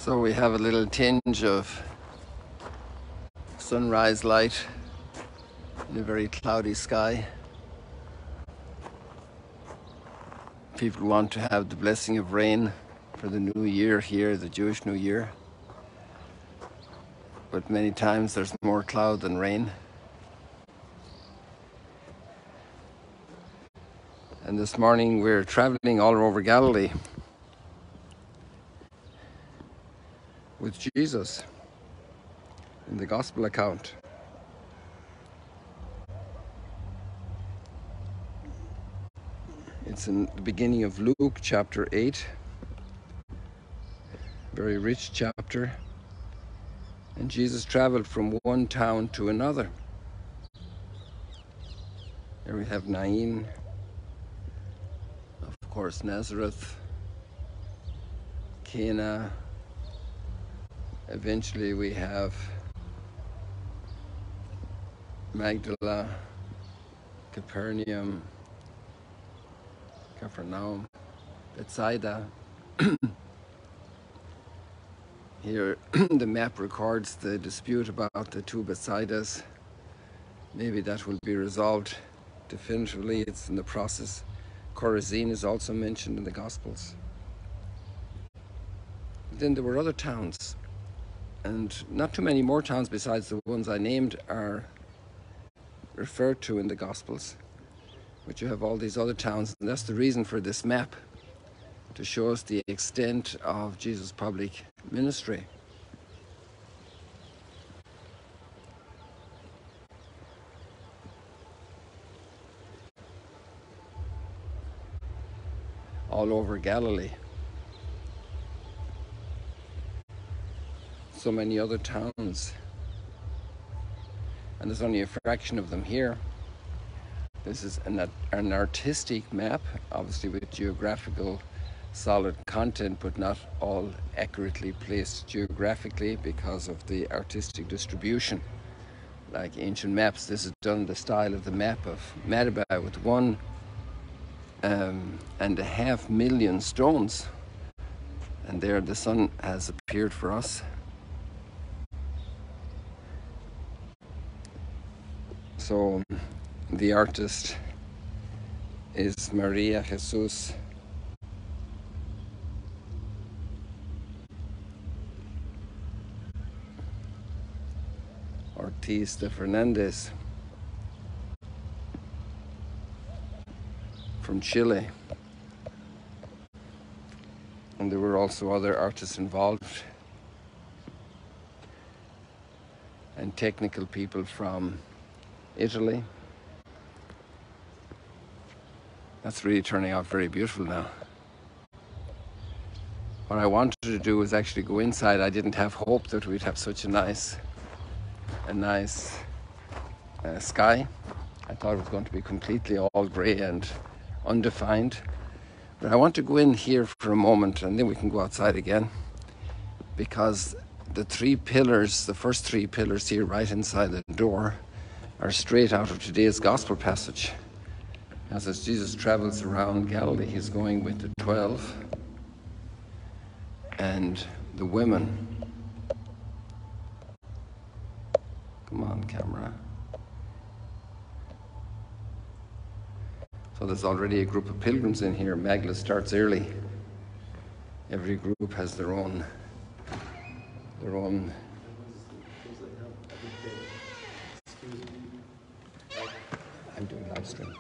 So we have a little tinge of sunrise light in a very cloudy sky. People want to have the blessing of rain for the new year here, the Jewish New Year. But many times there's more cloud than rain. And this morning we're traveling all over Galilee with Jesus in the Gospel account. It's in the beginning of Luke chapter 8, very rich chapter. And Jesus traveled from one town to another. Here we have Nain, of course Nazareth, Cana. Eventually we have Magdala, Capernaum, Bethsaida. Here the map records the dispute about the two Bethsaidas. Maybe that will be resolved definitively. It's in the process. Chorazin is also mentioned in the Gospels. Then there were other towns, and not too many more towns besides the ones I named are referred to in the Gospels. But you have all these other towns, and that's the reason for this map, to show us the extent of Jesus' public ministry. All over Galilee. So many other towns. And there's only a fraction of them here. This is an artistic map, obviously with geographical solid content, but not all accurately placed geographically because of the artistic distribution. Like ancient maps, this is done in the style of the map of Magdala with 1.5 million stones. And there the sun has appeared for us. So the artist is Maria Jesus Ortiz de Fernandez from Chile. And there were also other artists involved and technical people from Italy. That's really turning out very beautiful now. What I wanted to do was actually go inside. I didn't have hope that we'd have such a nice sky. I thought it was going to be completely all grey and undefined. But I want to go in here for a moment and then we can go outside again, because the first three pillars here right inside the door are straight out of today's gospel passage. As Jesus travels around Galilee, he's going with the 12 and the women. Come on, camera. So there's already a group of pilgrims in here. Magdala starts early. Every group has their own. I'm doing live stream.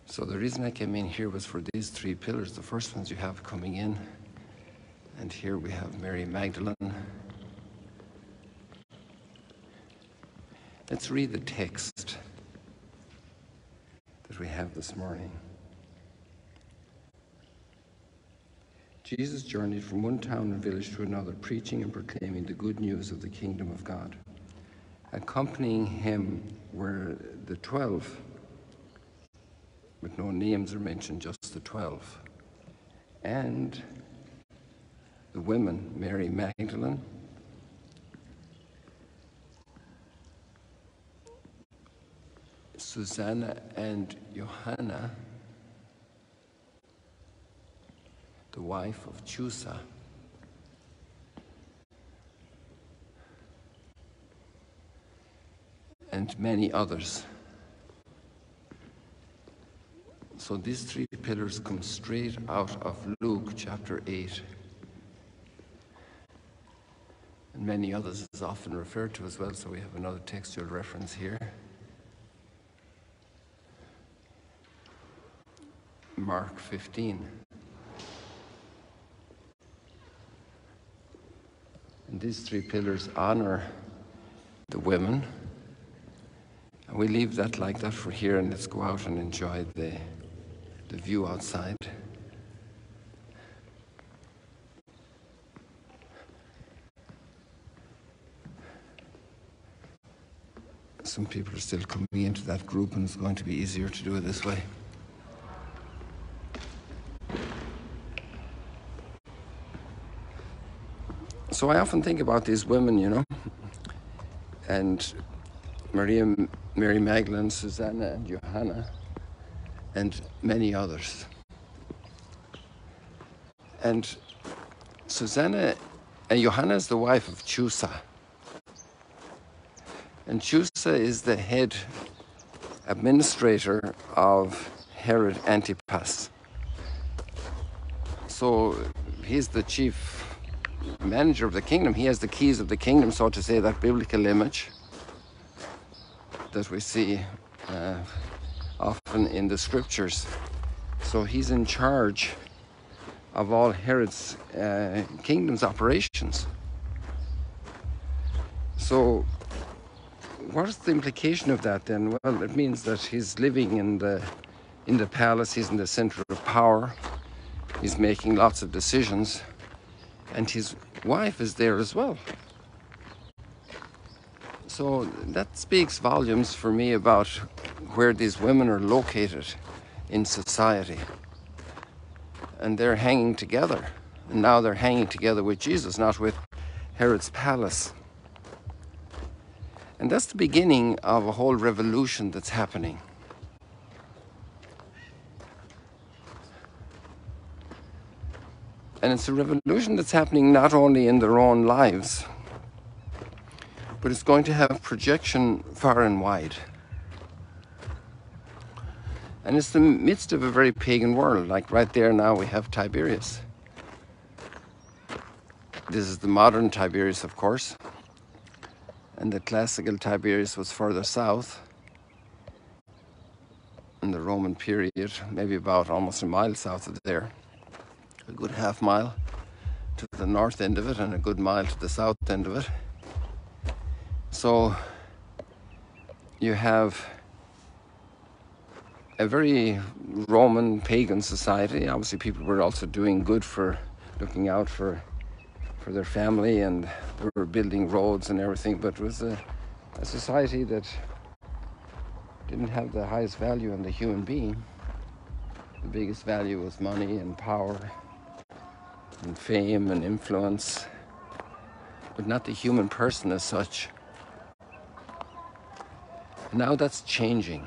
So the reason I came in here was for these three pillars. The first ones you have coming in. And here we have Mary Magdalene. Let's read the text that we have this morning. Jesus journeyed from one town and village to another, preaching and proclaiming the good news of the kingdom of God. Accompanying him were the 12, but no names are mentioned, just the 12. And the women, Mary Magdalene, Susanna and Johanna, the wife of Chusa, and many others. So these three pillars come straight out of Luke chapter 8. And many others is often referred to as well, so we have another textual reference here. Mark 15. And these three pillars honor the women. And we leave that like that for here, and let's go out and enjoy the view outside. Some people are still coming into that group, and it's going to be easier to do it this way. So I often think about these women, you know, and Mary Magdalene, Susanna and Johanna, and many others. And Susanna and Johanna is the wife of Chusa. And Chusa is the head administrator of Herod Antipas. So he's the chief manager of the kingdom. He has the keys of the kingdom, so to say, that biblical image that we see often in the scriptures. So he's in charge of all Herod's kingdom's operations. So what is the implication of that then? Well, it means that he's living in the palace, he's in the center of power, he's making lots of decisions, and his wife is there as well. So that speaks volumes for me about where these women are located in society. And they're hanging together. And now they're hanging together with Jesus, not with Herod's palace. And that's the beginning of a whole revolution that's happening. And it's a revolution that's happening not only in their own lives, but it's going to have projection far and wide. And it's the midst of a very pagan world. Like right there now we have Tiberias. This is the modern Tiberias, of course. And the classical Tiberias was further south in the Roman period, maybe about almost a mile south of there. A good half mile to the north end of it and a good mile to the south end of it. So you have a very Roman pagan society. Obviously people were also doing good for looking out for their family, and they were building roads and everything, but it was a society that didn't have the highest value on the human being. The biggest value was money and power and fame and influence, but not the human person as such. Now that's changing.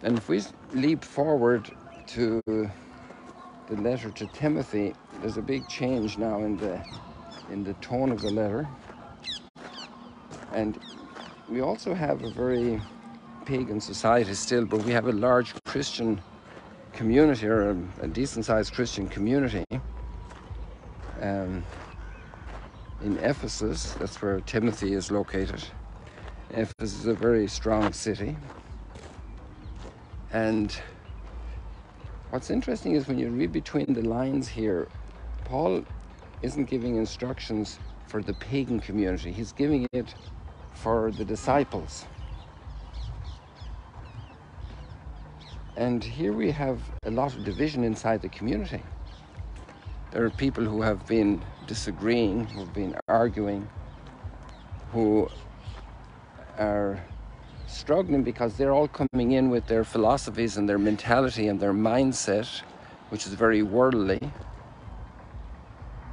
And if we leap forward to the letter to Timothy, there's a big change now in the tone of the letter. And we also have a very pagan society still, but we have a large Christian community, or a decent-sized Christian community in Ephesus. That's where Timothy is located. Ephesus is a very strong city. And what's interesting is when you read between the lines here, Paul isn't giving instructions for the pagan community. He's giving it for the disciples. And here we have a lot of division inside the community. There are people who have been disagreeing, who have been arguing, who are struggling because they're all coming in with their philosophies and their mentality and their mindset, which is very worldly.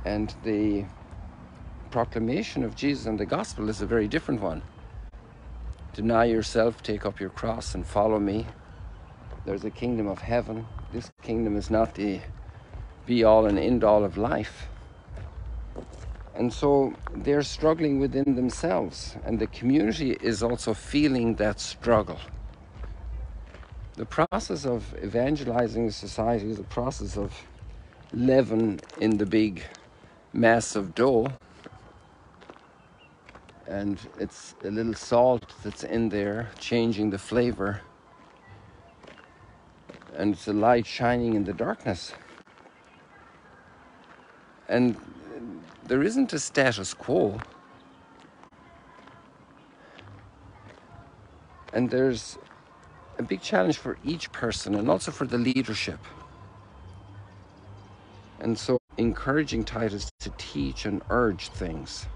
And the proclamation of Jesus and the gospel is a very different one. Deny yourself, take up your cross and follow me. There's a kingdom of heaven. This kingdom is not the be-all and end-all of life. And so they're struggling within themselves, and the community is also feeling that struggle. The process of evangelizing society is a process of leaven in the big mass of dough, and it's a little salt that's in there changing the flavor, and it's a light shining in the darkness. And there isn't a status quo, and there's a big challenge for each person and also for the leadership. And so encouraging Titus to teach and urge things.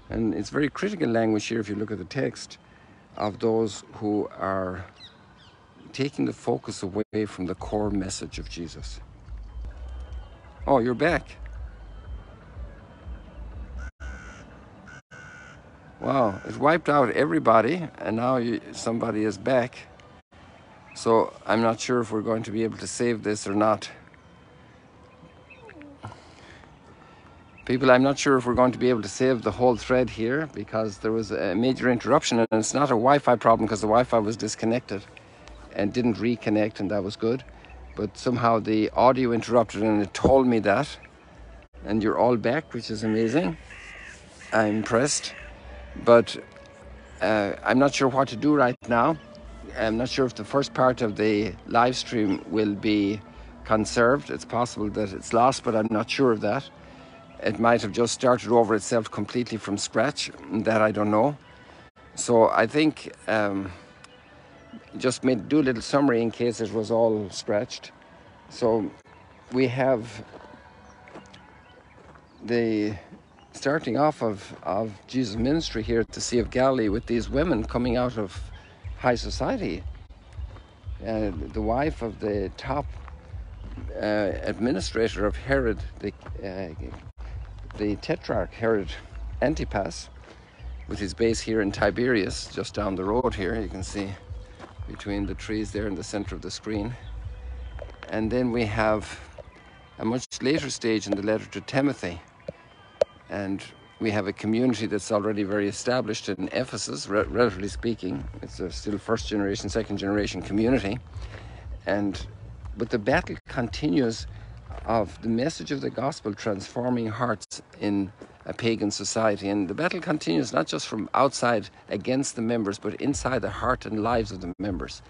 And it's very critical language here, if you look at the text, of those who are taking the focus away from the core message of Jesus. Oh, you're back. Wow, it wiped out everybody, and now somebody is back. So I'm not sure if we're going to be able to save this or not. People, I'm not sure if we're going to be able to save the whole thread here, because there was a major interruption, and it's not a Wi-Fi problem because the Wi-Fi was disconnected and didn't reconnect, and that was good. But somehow the audio interrupted, and it told me that. And you're all back, which is amazing. I'm impressed. But I'm not sure what to do right now. I'm not sure if the first part of the live stream will be conserved. It's possible that it's lost, but I'm not sure of that. It might have just started over itself completely from scratch. That I don't know. So I think just do a little summary in case it was all scratched. So we have the starting off of Jesus' ministry here at the Sea of Galilee with these women coming out of high society. The wife of the top administrator of Herod, the Tetrarch Herod Antipas, with his base here in Tiberias, just down the road here. You can see between the trees there in the center of the screen. And then we have a much later stage in the letter to Timothy. And we have a community that's already very established in Ephesus, relatively speaking. It's a still first generation, second generation community. But the battle continues of the message of the gospel transforming hearts in a pagan society. And the battle continues not just from outside against the members, but inside the heart and lives of the members.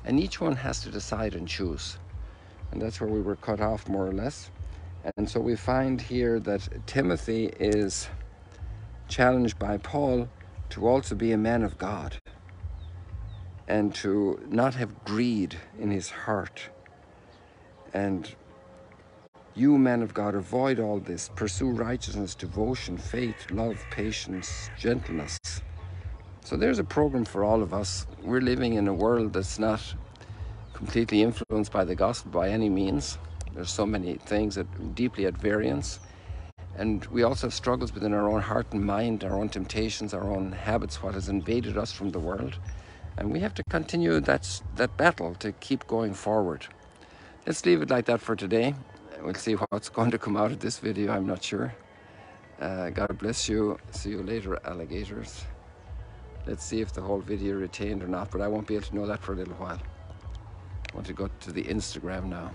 And each one has to decide and choose. And that's where we were cut off, more or less. And so we find here that Timothy is challenged by Paul to also be a man of God and to not have greed in his heart. And you, men of God, avoid all this. Pursue righteousness, devotion, faith, love, patience, gentleness. So there's a program for all of us. We're living in a world that's not completely influenced by the gospel by any means. There's so many things that are deeply at variance. And we also have struggles within our own heart and mind, our own temptations, our own habits, what has invaded us from the world. And we have to continue that battle to keep going forward. Let's leave it like that for today. We'll see what's going to come out of this video, I'm not sure. God bless you. See you later, alligators. Let's see if the whole video retained or not, but I won't be able to know that for a little while. I want to go to the Instagram now.